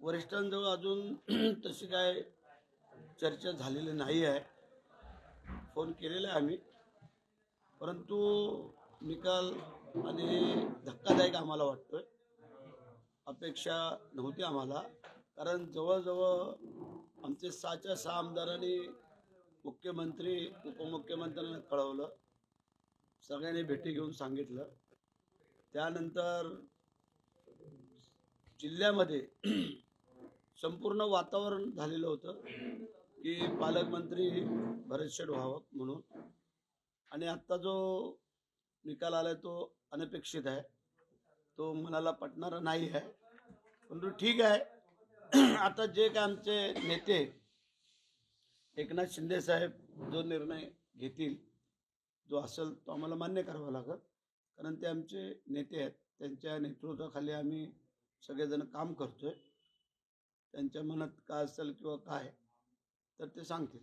वरिष्ठांजवळ अजून तशी काय चर्चा झालेली नाही आहे. फोन केलेला आहे आम्ही, परंतु निकाल आणि धक्कादायक आम्हाला वाटतोय. अपेक्षा नव्हती आम्हाला, कारण जवळजवळ आमचे 6च्या 6 आमदारांनी मुख्यमंत्री उपमुख्यमंत्र्यांना कळवलं, सगळ्यांनी भेटी घेऊन सांगितलं. त्यानंतर जिल्ह्यामध्ये संपूर्ण वातावरण झालेलं होतं की पालकमंत्री भरत शेठ व्हावं म्हणून. आणि आत्ता जो निकाल आलाय तो अनपेक्षित आहे, तो मनाला पटणारा नाही आहे. परंतु ठीक आहे, आता जे काय आमचे नेते एकनाथ शिंदे साहेब जो निर्णय घेतील, जो असेल तो आम्हाला मान्य करावा लागेल, कारण ते आमचे नेते आहेत. त्यांच्या नेतृत्वाखाली आम्ही सगळेजण काम करतोय. त्यांच्या मनात काय असेल किंवा काय तर ते सांगतील.